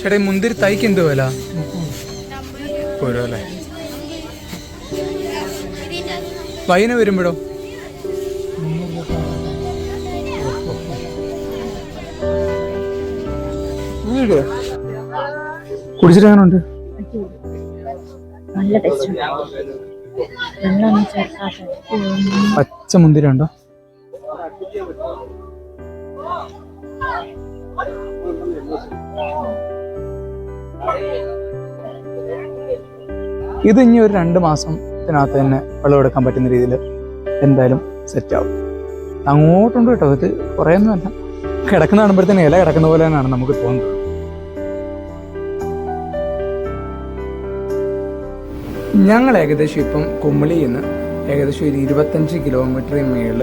ചേട്ടാ ഈ മുന്തിരി തൈക്ക് എന്ത് വില? അല്ലേ വൈന വരുമ്പോഴോ? കുടിച്ചിട്ട് അങ്ങനെ ഉണ്ട്. പച്ച മുന്തിരി ഉണ്ടോ? ഇത് ഇനി ഒരു 2 മാസത്തിനകത്ത് തന്നെ വിളവെടുക്കാൻ പറ്റുന്ന രീതിയിൽ എന്തായാലും സെറ്റാവും. അങ്ങോട്ടുണ്ട് കേട്ടോ. ഇത് കുറേയൊന്നും അല്ല, കിടക്കുന്ന കാണുമ്പോഴത്തേന് ഇല കിടക്കുന്ന പോലെ തന്നെയാണ് നമുക്ക് തോന്നുന്നത്. ഞങ്ങൾ ഏകദേശം ഇപ്പം കുമളിയിൽ നിന്ന് ഏകദേശം ഒരു 25 കിലോമീറ്റർ മേളിൽ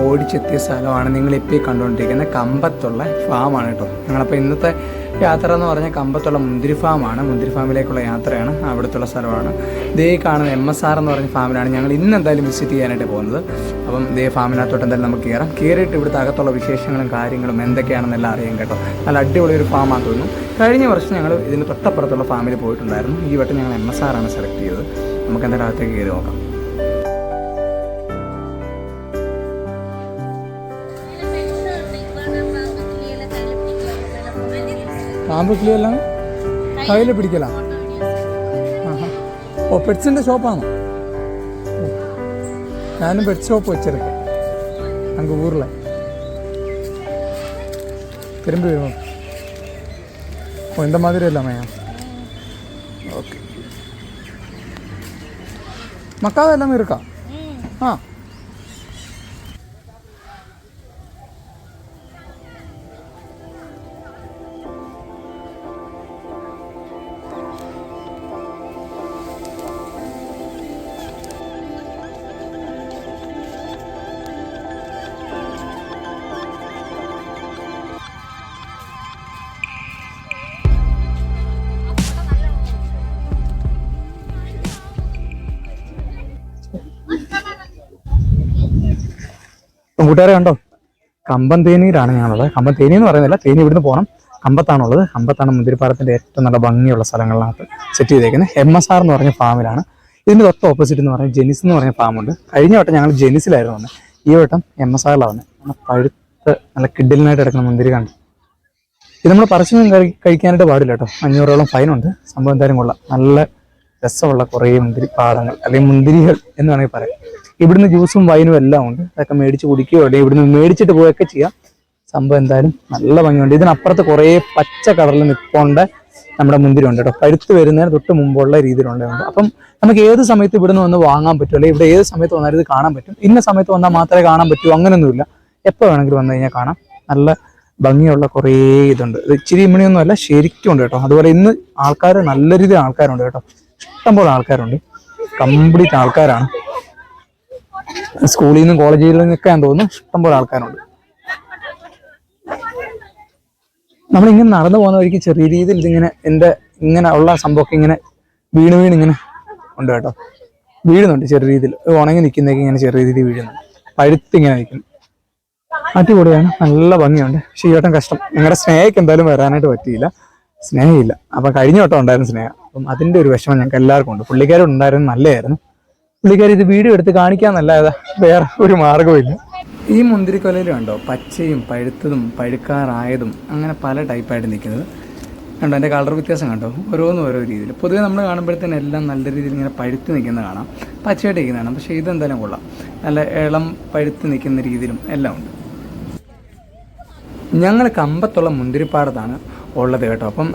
ഓടിച്ചെത്തിയ സ്ഥലമാണ് നിങ്ങളിപ്പോൾ കണ്ടുകൊണ്ടിരിക്കുന്ന കമ്പത്തുള്ള ഫാമാണ് കേട്ടോ. ഞങ്ങളപ്പോൾ ഇന്നത്തെ യാത്ര എന്ന് പറഞ്ഞാൽ കമ്പത്തുള്ള മുന്തിരി ഫാമാണ്. മുന്തിരി ഫാമിലേക്കുള്ള യാത്രയാണ്. അവിടുത്തെ സ്ഥലമാണ്. ദേ കാണുന്ന MSR എന്ന് പറഞ്ഞ ഫാമിലാണ് ഞങ്ങൾ ഇന്ന് എന്തായാലും വിസിറ്റ് ചെയ്യാനായിട്ട് പോകുന്നത്. അപ്പം ദേ ഫാമിനകത്തോട്ട് എന്തായാലും നമുക്ക് കയറാം. കയറിയിട്ട് ഇവിടുത്തെ അകത്തുള്ള വിശേഷങ്ങളും കാര്യങ്ങളും എന്തൊക്കെയാണെന്നെല്ലാം അറിയാൻ കേട്ടോ. നല്ല അടിപൊളി ഒരു ഫാമാണെന്ന് തോന്നുന്നു. കഴിഞ്ഞ വർഷം ഞങ്ങൾ ഇതിന് തൊട്ടപ്പുറത്തുള്ള ഫാമിൽ പോയിട്ടുണ്ടായിരുന്നു. ഈ വട്ടം ഞങ്ങൾ MSR ആണ് സെലക്ട് ചെയ്തത്. നമുക്ക് എന്തായാലും അകത്തേക്ക് കയറി നോക്കാം. പാമ്പ് കിളിയെല്ലാം കയ്യിൽ പിടിക്കല. ഓ, പെറ്റ്സിന്റെ ഷോപ്പാണോ? ഞാനും പെറ്റ് ഷോപ്പ് വെച്ചെടുക്കാം അങ്ങ് ഊരിലെ തിരുമ്പി വരുമോ? ഓ, இந்த மாதிரி எல்லாமே. ஓகே, மக்காவை எல்லாமே இருக்கா? ஆ, കൂട്ടുകാരെ കണ്ടോ, കമ്പം തേനിയിലാണ് ഞാനുള്ളത്. കമ്പം തേനി എന്ന് പറയുന്നില്ല, തേനി ഇവിടുന്ന് പോകണം. കമ്പത്താണുള്ളത്. കമ്പത്താണ് മുന്തിരിപ്പാടത്തിന്റെ ഏറ്റവും നല്ല ഭംഗിയുള്ള സ്ഥലങ്ങളിനകത്ത് സെറ്റ് ചെയ്തേക്കുന്നത്. MSR എന്ന് പറഞ്ഞ ഫാമിലാണ്. ഇതിന്റെ തൊട്ട് ഓപ്പോസിറ്റ് എന്ന് പറഞ്ഞാൽ ജെനിസ് എന്ന് പറഞ്ഞ ഫാമുണ്ട്. കഴിഞ്ഞ വട്ടം ഞങ്ങൾ ജെനിസിലായിരുന്നു വന്നത്. ഈ വട്ടം MSRലാണ് വന്നത്. നല്ല പഴുത്ത് നല്ല കിഡിലിനായിട്ട് എടുക്കുന്ന മുന്തിരി കണ്ടു. ഇത് നമ്മൾ പറിച്ചൊന്നും കഴിക്കാനായിട്ട് പാടില്ല കേട്ടോ. 500ഓളം ഫൈനുണ്ട്. സംഭവം എന്തായാലും കൊള്ളാം. നല്ല രസമുള്ള കുറേ മുന്തിരി പാടങ്ങൾ അല്ലെങ്കിൽ മുന്തിരികൾ എന്ന് വേണമെങ്കിൽ പറയാം. ഇവിടുന്ന് ജ്യൂസും വൈനും എല്ലാം ഉണ്ട്. അതൊക്കെ മേടിച്ച് കുടിക്കുകയോ അല്ലെങ്കിൽ ഇവിടുന്ന് മേടിച്ചിട്ട് പോയൊക്കെ ചെയ്യാം. സംഭവം എന്തായാലും നല്ല ഭംഗിയുണ്ട്. ഇതിനപ്പുറത്ത് കുറേ പച്ച കളറിൽ നിൽപ്പോണ്ട നമ്മുടെ മുന്തിരി ഉണ്ട് കേട്ടോ. പഴുത്ത് വരുന്നതിന് തൊട്ട് മുമ്പുള്ള രീതിയിലുണ്ട്. അപ്പം നമുക്ക് ഏത് സമയത്ത് ഇവിടുന്ന് വന്ന് വാങ്ങാൻ പറ്റും, അല്ലെങ്കിൽ ഇവിടെ ഏത് സമയത്ത് വന്നാലും ഇത് കാണാൻ പറ്റും. ഇന്ന സമയത്ത് വന്നാൽ മാത്രമേ കാണാൻ പറ്റൂ അങ്ങനെയൊന്നുമില്ല. എപ്പോൾ വേണമെങ്കിലും വന്നു കഴിഞ്ഞാൽ കാണാം. നല്ല ഭംഗിയുള്ള കുറേ ഇതുണ്ട്. ഇത് ഇച്ചിരി ഇമ്മണിയൊന്നും അല്ല, ശരിക്കും ഉണ്ട് കേട്ടോ. അതുപോലെ ഇന്ന് ആൾക്കാർ നല്ല രീതിയിൽ ആൾക്കാരുണ്ട് കേട്ടോ. ഇഷ്ടംപോലെ ആൾക്കാരുണ്ട്. കംപ്ലീറ്റ് ആൾക്കാരാണ്. സ്കൂളിൽ നിന്നും കോളേജിൽ നിന്നൊക്കെ ഞാൻ തോന്നുന്നു ഇഷ്ടംപോലെ ആൾക്കാരുണ്ട്. നമ്മളിങ്ങനെ നടന്നു പോകുന്ന വഴിക്ക് ചെറിയ രീതിയിൽ ഇതിങ്ങനെ ഇങ്ങനെ ഉള്ള സംഭവമൊക്കെ ഇങ്ങനെ വീണ് ഇങ്ങനെ ഉണ്ട് കേട്ടോ. വീഴുന്നുണ്ട് ചെറിയ രീതിയിൽ. ഉണങ്ങി നിൽക്കുന്നതൊക്കെ ഇങ്ങനെ ചെറിയ രീതിയിൽ വീഴുന്നുണ്ട്. പഴുത്തിങ്ങനെ നിൽക്കുന്നു. അടിപൊളിയാണ്, നല്ല ഭംഗിയുണ്ട്. പക്ഷേ ഈ വട്ടം കഷ്ടം. നിങ്ങളുടെ സ്നേഹയ്ക്ക് എന്തായാലും വരാനായിട്ട് പറ്റിയില്ല. സ്നേഹമില്ല. അപ്പം കഴിഞ്ഞ വട്ടം ഉണ്ടായിരുന്നു സ്നേഹം. അപ്പം അതിൻ്റെ ഒരു വിഷമം ഞങ്ങൾക്ക് എല്ലാവർക്കും ഉണ്ട്. പുള്ളിക്കാരും ഉണ്ടായിരുന്നു, നല്ലതായിരുന്നു. പുള്ളിക്കാരി ഇത് വീഡിയോ എടുത്ത് കാണിക്കാന്നല്ലാതെ വേറെ ഒരു മാർഗമില്ല. ഈ മുന്തിരിക്കൊലയിൽ കണ്ടോ, പച്ചയും പഴുത്തതും പഴുക്കാറായതും അങ്ങനെ പല ടൈപ്പായിട്ട് നിൽക്കുന്നത് കണ്ടോ. എൻ്റെ കളർ വ്യത്യാസം കണ്ടോ, ഓരോന്നും ഓരോ രീതിയിൽ. പൊതുവെ നമ്മൾ കാണുമ്പോഴത്തേനും എല്ലാം നല്ല രീതിയിൽ ഇങ്ങനെ പഴുത്ത് നിൽക്കുന്നത് കാണാം, പച്ചയായിട്ട് നിൽക്കുന്നത് കാണാം. പക്ഷേ ഇതെന്തായാലും കൊള്ളാം. നല്ല ഇളം പഴുത്ത് നിൽക്കുന്ന രീതിയിലും എല്ലാം ഉണ്ട്. ഞങ്ങൾ കമ്പത്തുള്ള മുന്തിരിപ്പാടത്താണ് ഉള്ളത് കേട്ടോ. അപ്പം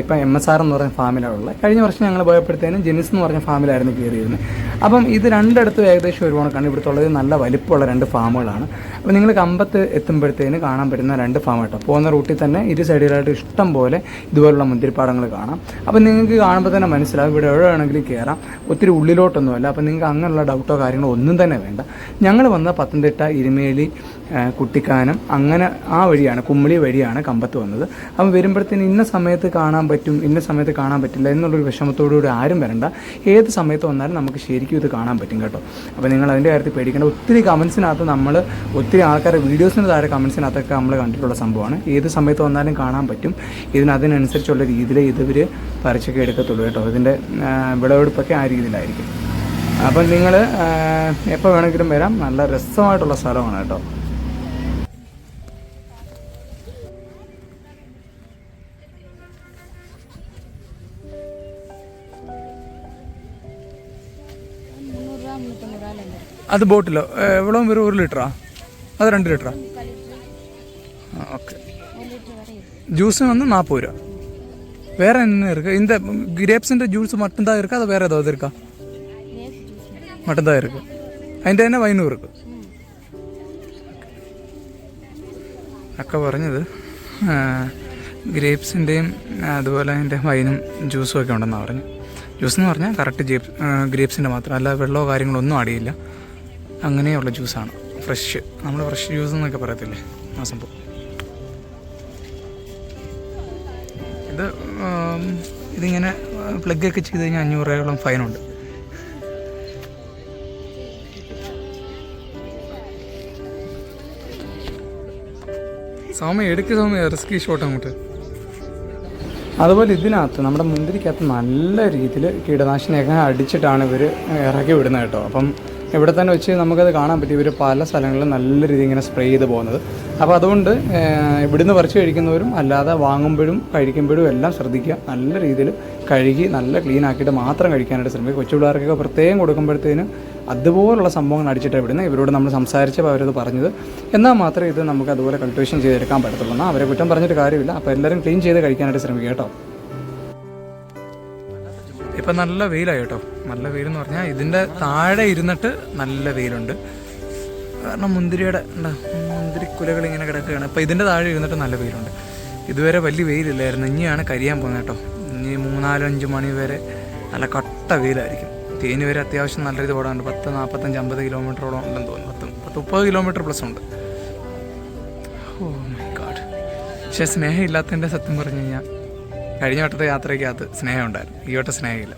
ഇപ്പം MSR എന്ന് പറഞ്ഞ ഫാമിലാണ് ഉള്ളത്. കഴിഞ്ഞ വർഷം ഞങ്ങൾ പോയപ്പോഴത്തേനും ജെനിസ് എന്ന് പറഞ്ഞ ഫാമിലായിരുന്നു കയറിയിരുന്നത്. അപ്പം ഇത് രണ്ടിടത്തും ഏകദേശം ഒരുപാട് കണ്ട്. ഇവിടുത്തെ ഉള്ളത് നല്ല വലിപ്പമുള്ള 2 ഫാമുകളാണ്. അപ്പോൾ നിങ്ങൾ കമ്പത്ത് എത്തുമ്പോഴത്തേന് കാണാൻ പറ്റുന്ന 2 ഫാം കേട്ടോ. പോകുന്ന റൂട്ടിൽ തന്നെ ഇരു സൈഡിലായിട്ട് ഇഷ്ടം പോലെ ഇതുപോലുള്ള മുന്തിരിപ്പാടങ്ങൾ കാണാം. അപ്പം നിങ്ങൾക്ക് കാണുമ്പോൾ തന്നെ മനസ്സിലാവും ഇവിടെ എവിടെ വേണമെങ്കിലും കയറാം. ഒത്തിരി ഉള്ളിലോട്ടൊന്നുമല്ല. അപ്പം നിങ്ങൾക്ക് അങ്ങനെയുള്ള ഡൗട്ടോ കാര്യങ്ങളോ ഒന്നും തന്നെ വേണ്ട. ഞങ്ങൾ വന്ന പത്തനംതിട്ട, ഇരുമേലി, കുട്ടിക്കാനം അങ്ങനെ ആ വഴിയാണ്, കുമ്മളി വഴിയാണ് കമ്പത്ത് വന്നത്. അപ്പം വരുമ്പോഴത്തേന് ഇന്ന സമയത്ത് കാണാൻ പറ്റും, ഇന്ന സമയത്ത് കാണാൻ പറ്റില്ല എന്നുള്ളൊരു വിഷമത്തോടുകൂടി ആരും വരണ്ട. ഏത് സമയത്ത് വന്നാലും നമുക്ക് ശരിക്കും ശരിക്കും ഇത് കാണാൻ പറ്റും കേട്ടോ. അപ്പോൾ നിങ്ങൾ അതിൻ്റെ കാര്യത്തിൽ പേടിക്കേണ്ട. ഒത്തിരി കമൻസിനകത്ത് നമ്മൾ ഒത്തിരി ആൾക്കാരുടെ വീഡിയോസിന് താഴെ കമൻസിനകത്തൊക്കെ നമ്മൾ കണ്ടിട്ടുള്ള സംഭവമാണ്. ഏത് സമയത്ത് വന്നാലും കാണാൻ പറ്റും. അതിനനുസരിച്ചുള്ള രീതിയിൽ ഇവർ പറിച്ചൊക്കെ എടുക്കത്തുള്ളൂ കേട്ടോ. ഇതിൻ്റെ വിളവെടുപ്പൊക്കെ ആ രീതിയിലായിരിക്കും. അപ്പം നിങ്ങൾ എപ്പോൾ വേണമെങ്കിലും വരാം. നല്ല രസമായിട്ടുള്ള സ്ഥലമാണ് കേട്ടോ. അത് ബോട്ടിലോ എவ்வளோ വരും? 1 ലിറ്ററാ? അത് 2 ലിറ്ററാ? ഓക്കെ. ജ്യൂസ് വന്ന് 40 രൂപ. வேறு என்ன இருக்குது? இந்த கிரேப்ஸுன்ற ஜூஸ் மட்டும்தான் இருக்கா? அது வேறு ஏதாவது இருக்கா? மட்டும்தான் இருக்குது. അതിൻ്റെ തന്നെ വൈനും இருக்குது. ഒക്കെ പറഞ്ഞത് ഗ്രേപ്സിൻ്റെയും അതുപോലെ അതിൻ്റെ വൈനും ജ്യൂസും ഒക്കെ ഉണ്ടെന്നാണ് പറഞ്ഞു. ജ്യൂസ് എന്ന് പറഞ്ഞാൽ കറക്റ്റ് ഗ്രേപ്സിൻ്റെ മാത്രം, അല്ല വെള്ളമോ കാര്യങ്ങളോ ഒന്നും അടിയില്ല. അങ്ങനെയുള്ള ജ്യൂസാണ്. ഫ്രഷ്, നമ്മൾ ഫ്രഷ് ജ്യൂസ് എന്നൊക്കെ പറയത്തില്ലേ, ആ സംഭവം. ഇതിങ്ങനെ പ്ലഗൊക്കെ ചെയ്ത് കഴിഞ്ഞാൽ 500 രൂപയോളം ഫൈനുണ്ട്. സൗമ്യ റിസ്കി ഷോട്ട് അങ്ങോട്ട്. അതുപോലെ ഇതിനകത്ത് നമ്മുടെ മുന്തിരിക്കകത്ത് നല്ല രീതിയിൽ കീടനാശിനിയൊക്കെ അടിച്ചിട്ടാണ് ഇവർ ഇറക്കി വിടുന്നത് കേട്ടോ. അപ്പം ഇവിടെ തന്നെ വെച്ച് നമുക്കത് കാണാൻ പറ്റും. ഇവർ പല സ്ഥലങ്ങളിലും നല്ല രീതിയിൽ ഇങ്ങനെ സ്പ്രേ ചെയ്ത് പോകുന്നത്. അപ്പോൾ അതുകൊണ്ട് ഇവിടുന്ന് പറിച്ച് കഴിക്കുന്നവരും അല്ലാതെ വാങ്ങുമ്പോഴും കഴിക്കുമ്പോഴും എല്ലാം ശ്രദ്ധിക്കുക. നല്ല രീതിയിൽ കഴുകി നല്ല ക്ലീൻ ആക്കിയിട്ട് മാത്രം കഴിക്കാനായിട്ട് ശ്രമിക്കുക. കൊച്ചു പിള്ളേർക്കൊക്കെ പ്രത്യേകം കൊടുക്കുമ്പോഴത്തേന് അതുപോലുള്ള സംഭവങ്ങൾ അടിച്ചിട്ടാണ് വിടുന്നത്. ഇവരോട് നമ്മൾ സംസാരിച്ചപ്പോൾ അവരത് പറഞ്ഞത്. എന്നാൽ മാത്രമേ ഇത് നമുക്ക് അതുപോലെ കൾട്ടിവേഷൻ ചെയ്തെടുക്കാൻ പറ്റത്തുള്ളൂ. എന്നാൽ അവരെ കുറ്റം പറഞ്ഞിട്ട് കാര്യമില്ല. അപ്പോൾ എല്ലാവരും ക്ലീൻ ചെയ്ത് കഴിക്കാനായിട്ട് ശ്രമിക്കുക കേട്ടോ. ഇപ്പം നല്ല വെയിലായി കേട്ടോ. നല്ല വെയിലെന്ന് പറഞ്ഞാൽ ഇതിൻ്റെ താഴെ ഇരുന്നിട്ട് നല്ല വെയിലുണ്ട്. കാരണം മുന്തിരിക്കുലകൾ ഇങ്ങനെ കിടക്കുകയാണ്. ഇപ്പോൾ ഇതിൻ്റെ താഴെ ഇരുന്നിട്ട് നല്ല വെയിലുണ്ട്. ഇതുവരെ വലിയ വെയിലില്ലായിരുന്നു. ഇനിയാണ് കരിയാൻ പോകുന്നത് കേട്ടോ. ഇനി 3-4-5 മണി വരെ നല്ല കട്ട വെയിലായിരിക്കും. തേനി വരെ അത്യാവശ്യം നല്ല രീതി ഓടാറുണ്ട്. 10, 45, 50 കിലോമീറ്ററോളം ഉണ്ടെന്ന് തോന്നുന്നു. 30 കിലോമീറ്റർ പ്ലസ് ഉണ്ട്. Oh my God. പക്ഷേ സ്നേഹം ഇല്ലാത്തതിൻ്റെ സത്യം പറഞ്ഞു കഴിഞ്ഞാൽ കഴിഞ്ഞ വട്ടത്തെ യാത്രയ്ക്കകത്ത് സ്നേഹം ഉണ്ടായിരുന്നു. ഈ വട്ടം സ്നേഹമില്ല.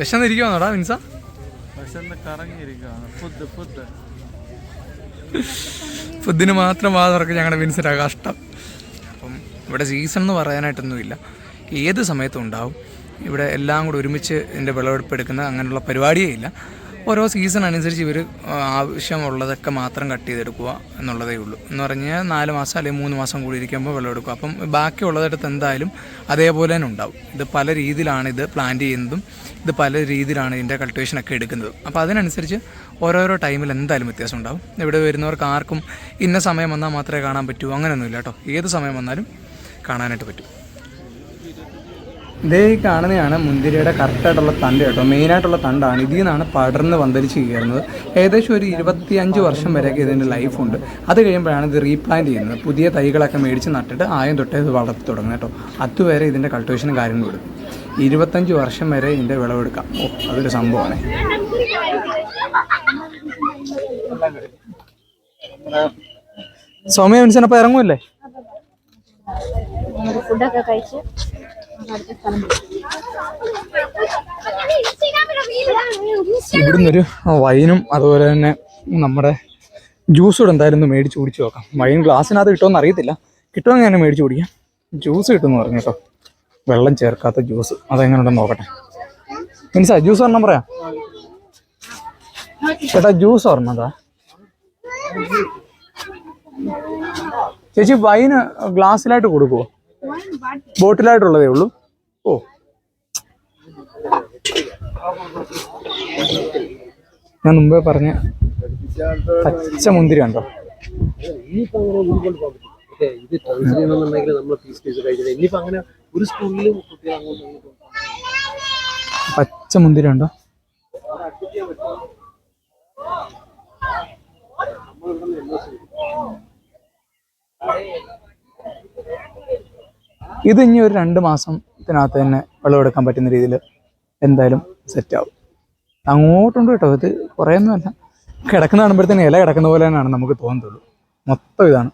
വിശന്നിരിക്കുവാന്നോടാ മിൻസ? ഫുഡിന് മാത്രം തുറക്കി ഞങ്ങളുടെ മിൻസിൻ്റെ കഷ്ടം. അപ്പം ഇവിടെ സീസൺ എന്ന് പറയാനായിട്ടൊന്നുമില്ല. ഏത് സമയത്തും ഉണ്ടാവും. ഇവിടെ എല്ലാം കൂടി ഒരുമിച്ച് ഇതിൻ്റെ വിളവെടുപ്പ് എടുക്കുന്ന അങ്ങനെയുള്ള പരിപാടിയേ ഇല്ല. ഓരോ സീസൺ അനുസരിച്ച് ഇവർ ആവശ്യമുള്ളതൊക്കെ മാത്രം കട്ട് ചെയ്തെടുക്കുക എന്നുള്ളതേ ഉള്ളൂ. എന്ന് പറഞ്ഞാൽ 4 മാസം അല്ലെങ്കിൽ 3 മാസം കൂടി ഇരിക്കുമ്പോൾ വിളവെടുക്കുക. അപ്പം ബാക്കിയുള്ളതെടുത്ത് എന്തായാലും അതേപോലെ തന്നെ ഉണ്ടാവും. ഇത് പല രീതിയിലാണ് ഇത് പ്ലാന്റ് ചെയ്യുന്നതും ഇത് പല രീതിയിലാണ് ഇതിൻ്റെ കൾട്ടിവേഷനൊക്കെ എടുക്കുന്നതും. അപ്പോൾ അതിനനുസരിച്ച് ഓരോരോ ടൈമിൽ എന്തായാലും വ്യത്യാസം ഉണ്ടാവും. ഇവിടെ വരുന്നവർക്ക് ആർക്കും ഇന്ന സമയം വന്നാൽ മാത്രമേ കാണാൻ പറ്റൂ അങ്ങനെയൊന്നുമില്ല കേട്ടോ. ഏത് സമയം വന്നാലും കാണാനായിട്ട് പറ്റും. ഇതേ കാണുന്നതാണ് മുന്തിരിയുടെ കറക്റ്റായിട്ടുള്ള തണ്ട് കേട്ടോ. മെയിനായിട്ടുള്ള തണ്ടാണ്. ഇതിൽ നിന്നാണ് പടർന്ന് പന്തലിച്ച് കയറുന്നത്. ഏകദേശം ഒരു 25 വർഷം വരെയൊക്കെ ഇതിൻ്റെ ലൈഫുണ്ട്. അത് കഴിയുമ്പോഴാണ് ഇത് റീപ്ലാന്റ് ചെയ്യുന്നത്. പുതിയ തൈകളൊക്കെ മേടിച്ച് നട്ടിട്ട് ആയം തൊട്ടേ ഇത് വളർത്തി തുടങ്ങും കേട്ടോ. അതുവരെ ഇതിൻ്റെ കൾട്ടിവേഷനും കാര്യങ്ങളും എടുക്കും. 25 വർഷം വരെ ഇതിൻ്റെ വിളവെടുക്കാം. ഓ, അതൊരു സംഭവമാണ്. സൗമ്യ മിൻസിനപ്പോൾ ഇറങ്ങുമല്ലേ? ഫുഡൊക്കെ കഴിച്ച് ഇവിടുന്നൊരു വൈനും അതുപോലെ തന്നെ നമ്മുടെ ജ്യൂസ് കൂടെ എന്തായാലും മേടിച്ച് കുടിച്ച് നോക്കാം. വൈൻ ഗ്ലാസ്സിനകത്ത് കിട്ടുമെന്ന് അറിയത്തില്ല. കിട്ടുമെങ്കിൽ ഞാൻ മേടിച്ച് കുടിക്കാം. ജ്യൂസ് കിട്ടുമെന്ന് പറഞ്ഞു കേട്ടോ. വെള്ളം ചേർക്കാത്ത ജ്യൂസ്. അതെങ്ങനെ ഉണ്ടെന്ന് നോക്കട്ടെ. മീൻസാ ജ്യൂസ് ഒരെണ്ണം പറയാം ചേട്ടാ. ജ്യൂസ് ഒരെണ്ണതാ ചേച്ചി. വൈന് ഗ്ലാസ്സിലായിട്ട് കൊടുക്കുമോ? ബോട്ടിലായിട്ടുള്ളതേ ഉള്ളൂ. ഓ, ഞാൻ മുമ്പേ പറഞ്ഞ പച്ച മുന്തിരി ഉണ്ടോ? പച്ച മുന്തിരി ഉണ്ടോ? ഇത് ഇനി ഒരു 2 മാസത്തിനകത്ത് തന്നെ വിളവെടുക്കാൻ പറ്റുന്ന രീതിയിൽ എന്തായാലും സെറ്റാവും. അങ്ങോട്ടുണ്ട് കേട്ടോ. ഇത് കുറേയൊന്നുമല്ല. കിടക്കുന്ന കാണുമ്പോഴത്തേന് ഇല കിടക്കുന്ന പോലെ തന്നെയാണ് നമുക്ക് തോന്നുന്നുള്ളൂ. മൊത്തം ഇതാണ്.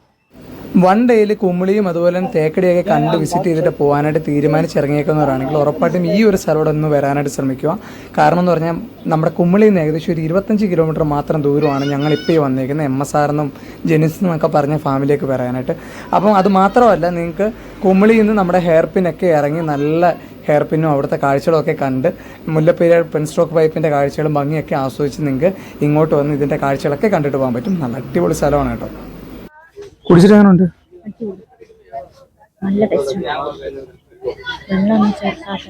വൺ ഡേയിൽ കുമിളിയും അതുപോലെ തന്നെ തേക്കടിയൊക്കെ കണ്ട് വിസിറ്റ് ചെയ്തിട്ട് പോകാനായിട്ട് തീരുമാനിച്ചിറങ്ങിയേക്കുന്നവരാണെങ്കിൽ ഉറപ്പായിട്ടും ഈ ഒരു സ്ഥലം ഒന്ന് വരാനായിട്ട് ശ്രമിക്കുക. കാരണം എന്ന് പറഞ്ഞാൽ നമ്മുടെ കുമിളിയിൽ നിന്ന് ഏകദേശം ഒരു 25 കിലോമീറ്റർ മാത്രം ദൂരമാണ് ഞങ്ങളിപ്പോൾ ഈ വന്നേക്കുന്നത് MSR എന്നും ജെനിസ് എന്നൊക്കെ പറഞ്ഞ ഫാമിലേക്ക് വരാനായിട്ട്. അപ്പം അത് മാത്രമല്ല, നിങ്ങൾക്ക് കുമിളിയിൽ നിന്ന് നമ്മുടെ ഹെയർ പിന്നൊക്കെ ഇറങ്ങി നല്ല ഹെയർ പിന്നും അവിടുത്തെ കാഴ്ചകളൊക്കെ കണ്ട് മുല്ലപ്പെരിയാർ പെൻസ്ട്രോക്ക് പൈപ്പിൻ്റെ കാഴ്ചകളും ഭംഗിയൊക്കെ ആസ്വദിച്ച് നിങ്ങൾക്ക് ഇങ്ങോട്ട് വന്ന് ഇതിൻ്റെ കാഴ്ചകളൊക്കെ കണ്ടിട്ട് പോകാൻ പറ്റും. നല്ല അടിപൊളി സ്ഥലമാണ് കേട്ടോ. കുടിച്ചിട്ട് എങ്ങനെയുണ്ട്? നല്ല ടേസ്റ്റ് വെള്ളം ചേർക്കാത്ത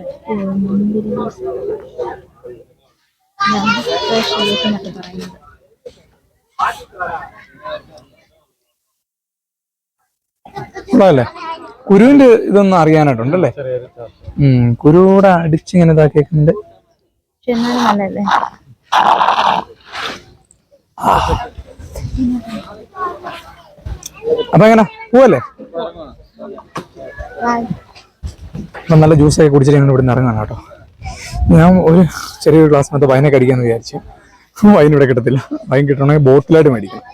അല്ലേ? കുരുവിന്റെ ഇതൊന്നും അറിയാനായിട്ടുണ്ടല്ലേ? കുരുവിടെ അടിച്ചിങ്ങനെ ഇതാക്കിയേക്കുന്നുണ്ട്. നല്ലല്ലേ? അപ്പൊ എങ്ങനെ പോവല്ലേ? അപ്പം നല്ല ജ്യൂസൊക്കെ കുടിച്ചിട്ട് ഞങ്ങൾ ഇവിടെ നിന്ന് ഇറങ്ങാം കേട്ടോ. ഞാൻ ഒരു ചെറിയൊരു ഗ്ലാസ്സിനകത്ത് വൈനൊക്കെ അടിക്കാമെന്ന് വിചാരിച്ചു. വൈൻ ഇവിടെ കിട്ടത്തില്ല. വൈൻ കിട്ടണമെങ്കിൽ ബോട്ടിലായിട്ട് മേടിക്കണം.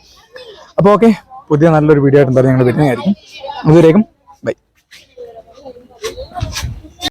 അപ്പോൾ ഓക്കെ, പുതിയ നല്ലൊരു വീഡിയോ ആയിട്ട് എന്തായാലും ഞങ്ങൾ വരുന്നതായിരിക്കും. അതുവരേക്കും ബൈ.